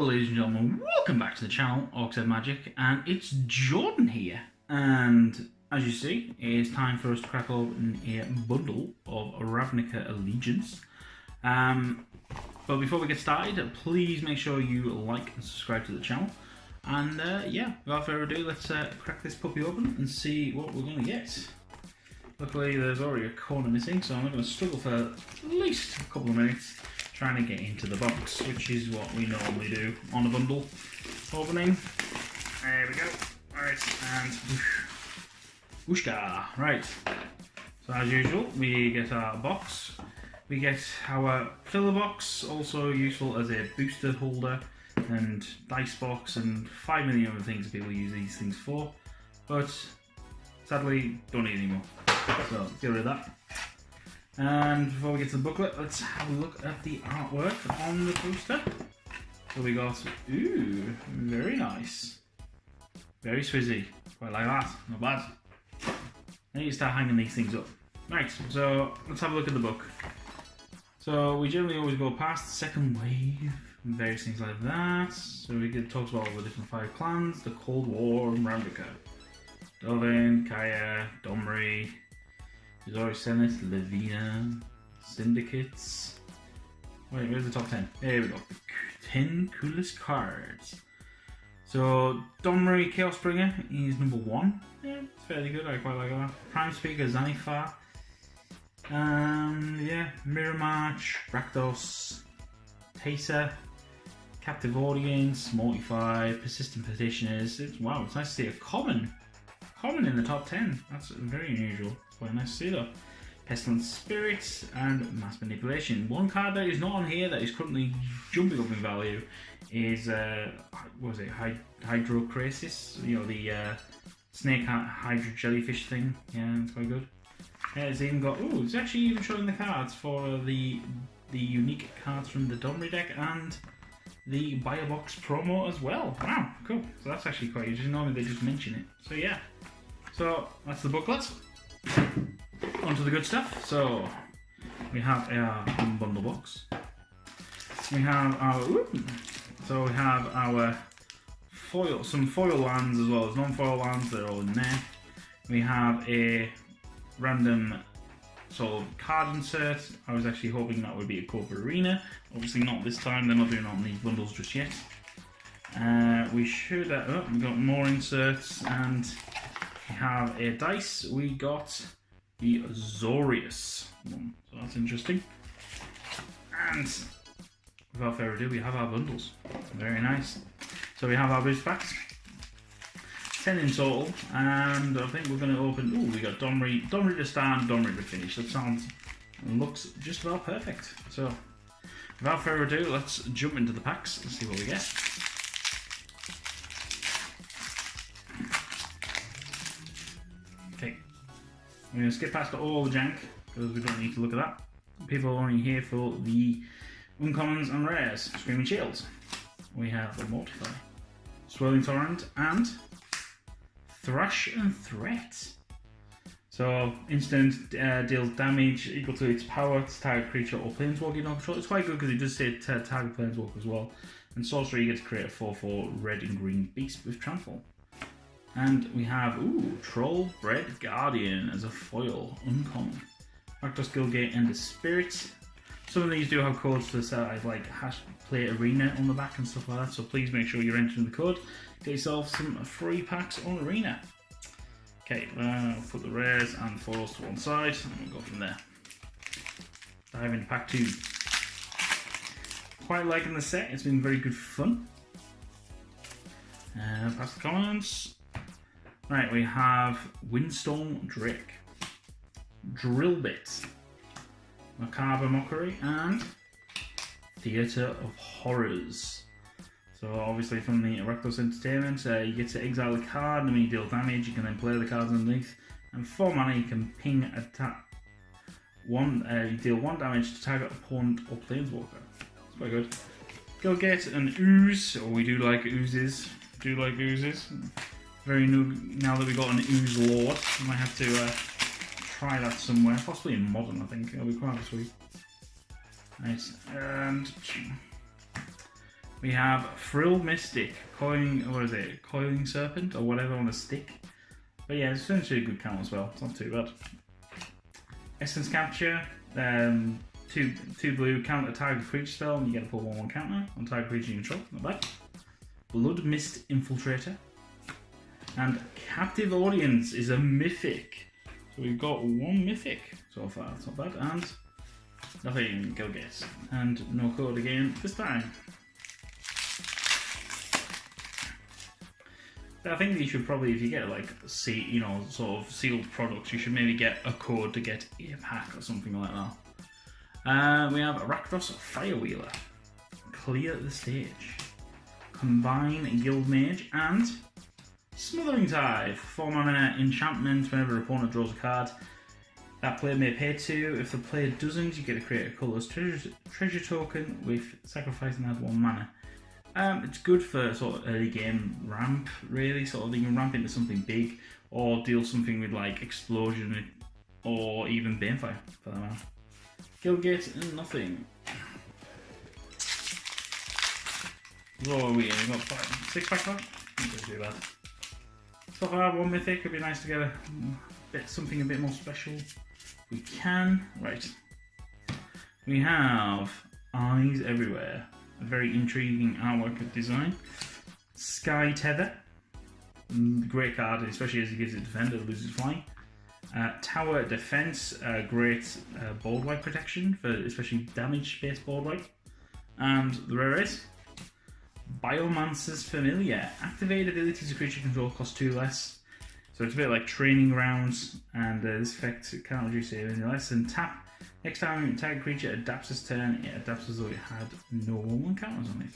Hello ladies and gentlemen, welcome back to the channel, UKMtG, and it's Jordan here. And as you see, it's time for us to crack open a bundle of Ravnica Allegiance. But before we get started, please make sure you like and subscribe to the channel. And yeah, without further ado, let's crack this puppy open and see what we're going to get. Luckily there's already a corner missing, so I'm not going to struggle for at least a couple of minutes trying to get into the box, which is what we normally do on a bundle opening. There we go. Alright, and whooshka. Right, so as usual, we get our box. We get our filler box, also useful as a booster holder and dice box and 5 million other things people use these things for, but sadly don't need anymore, so let's get rid of that. And before we get to the booklet, let's have a look at the artwork on the poster. So we got, ooh, very nice, very swizzy, quite like that, not bad. I need to start hanging these things up. Right, so let's have a look at the book. So we generally always go past the second wave and various things like that. So it talks about all the different 5 clans, the Cold War, and Ravnica. Dovin, Kaya, Domri, Zori Senate, Ravnica, Syndicates. Wait, where's the top 10? There we go. 10 coolest cards. So Domri Chaosbringer is number 1. Yeah, it's fairly good. I quite like that. Prime Speaker Zanifar. Yeah, Mirror March, Rakdos, Taser, Captive Audience, Mortify, Persistent Petitioners. Wow, it's nice to see a common in the top 10. That's very unusual. It's quite nice to see though. Pestilent Spirits and Mass Manipulation. One card that is not on here that is currently jumping up in value is what was it? Hydrocrasis. You know, the snake hydro jellyfish thing. Yeah, it's quite good. It's even got, ooh, it's actually even showing the cards for the unique cards from the Domri deck and the Buy a Box promo as well. Wow, cool. So that's actually quite interesting. Normally they just mention it. So yeah. So that's the booklet. On to the good stuff. So we have our bundle box. We have our, so we have our foil, some foil lands as well as non-foil lands. They're all in there. We have a random sort of card insert. I was actually hoping that would be a corporate arena. Obviously not this time. They're not doing it on these bundles just yet. We should. We got more inserts, and we have a dice. We got the Zorius one, so that's interesting. And without further ado, we have our bundles. Very nice. So we have our boost packs. 10 in total, and I think we're going to open. Ooh, we got Domri to start and Domri to finish. That sounds and looks just about perfect. So, without further ado, let's jump into the packs and see what we get. Okay, we're going to skip past all the jank because we don't need to look at that. People are only here for the uncommons and rares. Screaming Shields. We have a Mortify, Swirling Torrent, and Thrash and Threat. So instant deals damage equal to its power to target creature or planeswalker you don't control. It's quite good because it does say target planeswalker as well. And sorcery, you get to create a 4/4 red and green beast with trample. And we have Troll Bred Guardian as a foil, uncommon. Rakdos Guildgate and the Spirit. Some of these do have codes to the side, like #play arena on the back and stuff like that. So please make sure you're entering the code. Get yourself some free packs on Arena. Okay, I'll put the rares and foils to one side, and we'll go from there. Dive into pack 2. Quite liking the set, it's been very good fun. Past the comments. Right, we have Windstorm Drake, Drillbit, Macabre Mockery, and Theatre of Horrors. So obviously from the Rakdos Entertainment, you get to exile a card, and when you deal damage, you can then play the cards underneath. And 4 mana, you can ping attack. You deal 1 damage to target opponent or planeswalker. It's quite good. Guildgate and Ooze, or we do like oozes. Very new now that we got an Ooze Lord. We might have to try that somewhere, possibly in Modern. I think it'll be quite sweet. Nice. And We have Frilled Mystic, Coiling Serpent or whatever on a stick. But yeah, it's essentially a good count as well. It's not too bad. Essence Capture, 2 blue, counter target creature spell, and you get a 4/1/1 counter on target creature you control. Not bad. Blood Mist Infiltrator. And Captive Audience is a mythic. So we've got 1 mythic so far. It's not bad. And nothing, go guess. And no code again this time. I think you should probably, if you get like sort of sealed products, you should maybe get a code to get a pack or something like that. We have Rakdos Firewheeler, Clear the Stage, Combine Guildmage, and Smothering Tithe. 4 mana enchantment. Whenever an opponent draws a card, that player may pay 2. If the player doesn't, you get to create a colourless treasure token with sacrifice and add 1 mana. It's good for sort of early game ramp, really. Sort of you can ramp into something big, or deal something with like explosion, or even Banefire for that matter. Guildgate and nothing. What are we in? We've got 6 pack left? Not too bad. So far, 1 mythic. Could be nice to get something a bit more special. We can. Right. We have Eyes Everywhere. A very intriguing artwork of design. Sky Tether. Great card, especially as it gives it defender, it loses flying. Tower Defense, great board wipe protection for especially damage-based board wipe. And the rare is Biomancer's Familiar. Activate abilities of creature control cost 2 less. So it's a bit like Training Grounds, and this effect can't reduce save any less. And tap. Next time target creature adapts its turn, it adapts as though it had no 1/1 counters on it.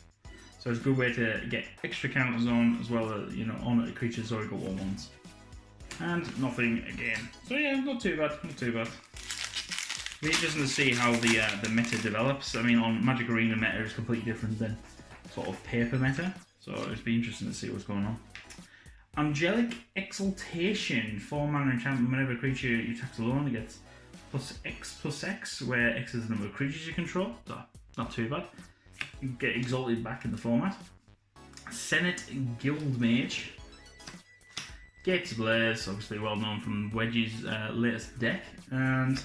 So it's a good way to get extra counters on, as well as on a creature that's already got 1/1s. And nothing again. So yeah, not too bad, not too bad. It'll be interesting to see how the meta develops. I mean, on Magic Arena meta is completely different than sort of paper meta, so it'll be interesting to see what's going on. Angelic Exaltation, 4 mana enchantment. Whenever a creature you attack alone, it gets +X/+X, where X is the number of creatures you control, so not too bad. You get exalted back in the format. Senate Guildmage. Gates Blaze, obviously well known from Wedge's latest deck. And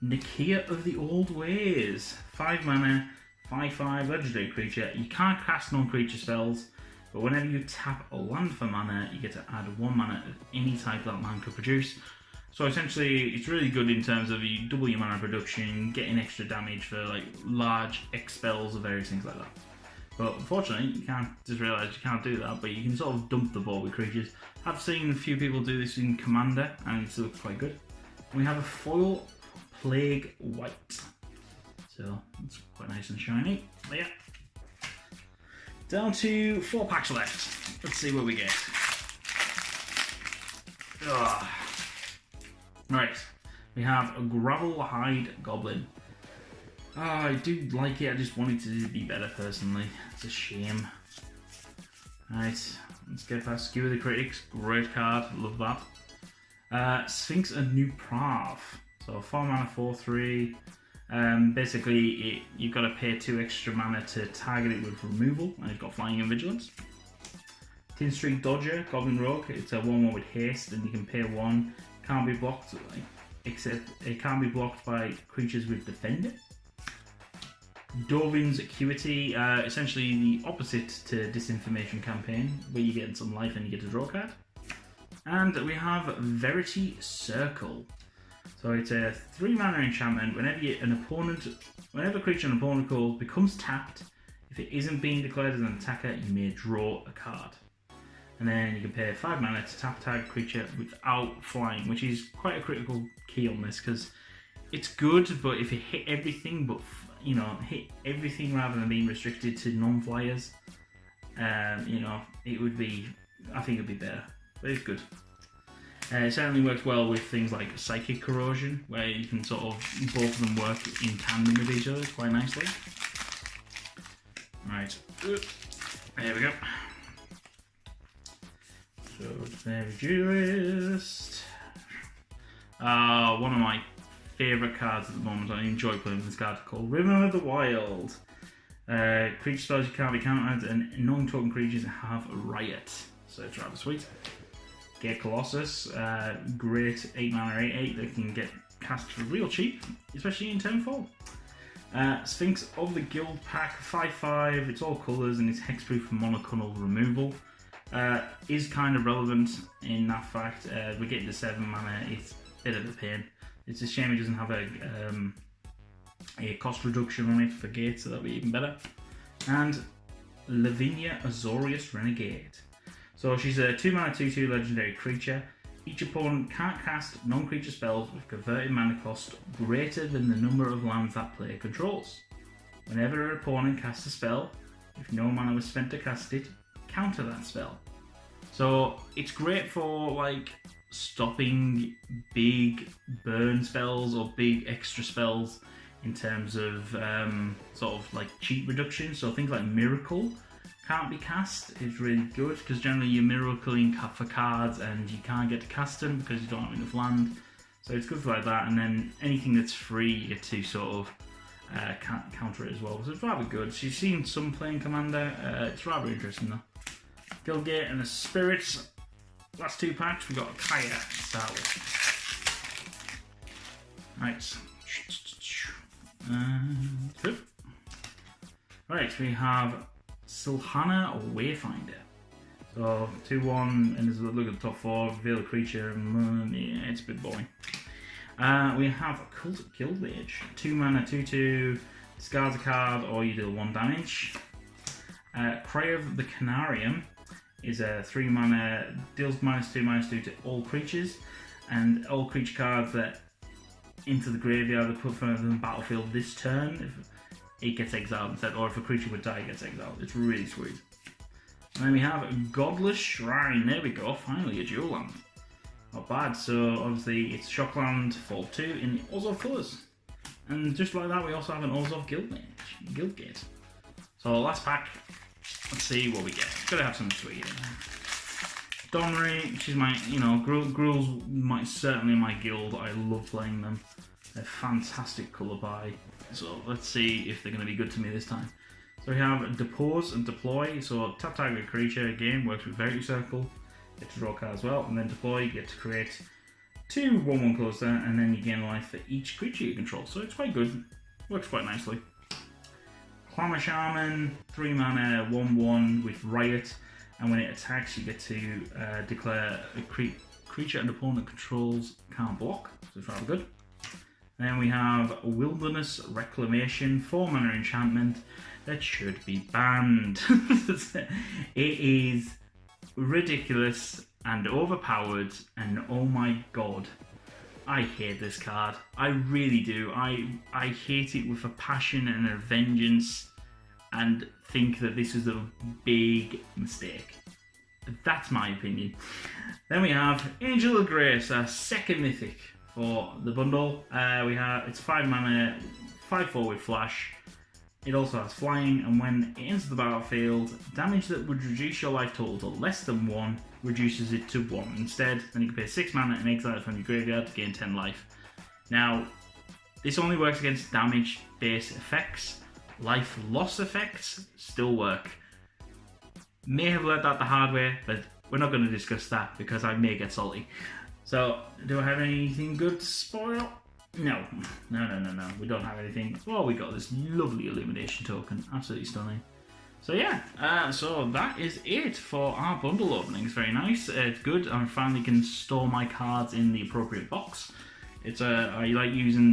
Nikia of the Old Ways. 5 mana, 5/5 legendary creature. You can't cast non-creature spells, but whenever you tap a land for mana, you get to add 1 mana of any type that land could produce. So essentially, it's really good in terms of you double your mana production, getting extra damage for like large X spells or various things like that. But unfortunately, you can't just realise you can't do that, but you can sort of dump the board with creatures. I've seen a few people do this in Commander, and it looks quite good. We have a foil Plague White. So it's quite nice and shiny. But yeah. Down to 4 packs left. Let's see what we get. Ugh. Right, we have a Gravel Hide Goblin. I do like it, I just want it to be better personally. It's a shame. Right, let's get past Skewer the Critics. Great card, love that. Sphinx and New Prav. So 4 mana, 4/3. Basically, you've got to pay 2 extra mana to target it with removal, and it's got Flying and Vigilance. Tin Street Dodger, Goblin Rogue. It's a 1/1 with haste, and you can pay 1. Can't be blocked, except it can't be blocked by creatures with Defender. Dovin's Acuity, essentially the opposite to Disinformation Campaign, where you get some life and you get a draw card. And we have Verity Circle. So it's a 3 mana enchantment. Whenever a creature an opponent calls becomes tapped, if it isn't being declared as an attacker, you may draw a card. And then you can pay 5 mana to tap target creature without flying, which is quite a critical key on this, because it's good, but if it hit everything, hit everything rather than being restricted to non-flyers, it would be, I think it'd be better, but it's good. It certainly works well with things like Psychic Corrosion, where you can sort of, both of them work in tandem with each other quite nicely. Right, there we go. So, Very Jurist. One of my favourite cards at the moment. I enjoy playing this card called River of the Wild. Creature spells you can't be countered, and non-token creatures have Riot. So it's rather sweet. Gate Colossus, great 8 mana 8/8 that can get cast for real cheap, especially in turn 4. Sphinx of the Guild pack, 5/5, it's all colours and it's hexproof for monoclonal removal. Is kind of relevant in that fact. We're getting to 7 mana, it's a bit of a pain. It's a shame it doesn't have a cost reduction on it for Gate, so that'll be even better. And Lavinia Azorius Renegade. So she's a 2 mana 2/2 legendary creature. Each opponent can't cast non-creature spells with converted mana cost greater than the number of lands that player controls. Whenever an opponent casts a spell, if no mana was spent to cast it, counter that spell. So it's great for like stopping big burn spells or big extra spells in terms of sort of like cheat reduction. So things like Miracle can't be cast is really good because generally you're miracling for cards and you can't get to cast them because you don't have enough land. So it's good for like that, and then anything that's free you get to sort of counter it as well. So it's rather good. So you've seen some playing Commander. It's rather interesting though. Guildgate and the Spirits. Last 2 packs we've got a Kaya to start with. Right. Right, we have Silhana Wayfinder. So 2/1, and there's a look at the top 4, reveal a creature, yeah, it's a bit boring. We have Cult Guild Mage, 2 mana 2/2, discards a card or you deal 1 damage. Cry of the Canarium is a 3 mana, deals -2/2 to all creatures, and all creature cards that into the graveyard are put further than the battlefield this turn, if it gets exiled instead, or if a creature would die, it gets exiled. It's really sweet. And then we have Godless Shrine. There we go, finally a dual land. Not bad. So obviously it's Shockland, fall 2 in the Orzhov colours. And just like that, we also have an Orzhov Guildgate. So last pack, let's see what we get. Gotta have something sweet in there. Donnery, she's my, Gruul's certainly my guild. I love playing them. They're fantastic colour buy. So let's see if they're going to be good to me this time. So we have Depose and Deploy. So tap target creature, again, works with Verity Circle. Get to draw a card as well. And then Deploy, you get to create 2 1/1 colours there, and then you gain life for each creature you control. So it's quite good. Works quite nicely. Clamor Shaman, 3 mana 1/1 with Riot. And when it attacks, you get to declare a creature and opponent controls can't block. So it's rather good. And then we have Wilderness Reclamation, 4 mana enchantment that should be banned. It is ridiculous and overpowered, and oh my god, I hate this card. I really do. I hate it with a passion and a vengeance, and think that this is a big mistake. That's my opinion. Then we have Angel of Grace, our second mythic for the bundle. It's 5 mana, 5/4 with flash. It also has flying, and when it enters the battlefield, damage that would reduce your life total to less than 1 reduces it to 1 instead. Then you can pay 6 mana and exile it from your graveyard to gain 10 life. Now, this only works against damage-based effects. Life loss effects still work. May have learned that the hard way, but we're not going to discuss that because I may get salty. So, do I have anything good to spoil? No. We don't have anything. Well, we got this lovely Illumination token. Absolutely stunning. So yeah, so that is it for our bundle openings. Very nice. It's good. I finally can store my cards in the appropriate box. I like using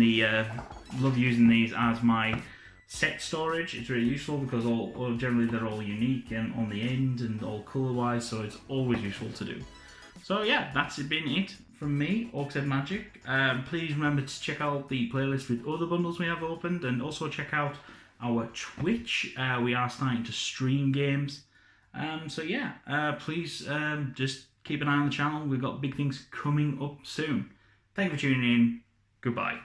love using these as my set storage. It's really useful because generally they're all unique and on the end and all colour wise, so it's always useful to do. So yeah, that's been it from me, UKMtG. Please remember to check out the playlist with other bundles we have opened, and also check out our Twitch. We are starting to stream games. So yeah, please just keep an eye on the channel. We've got big things coming up soon. Thank you for tuning in. Goodbye.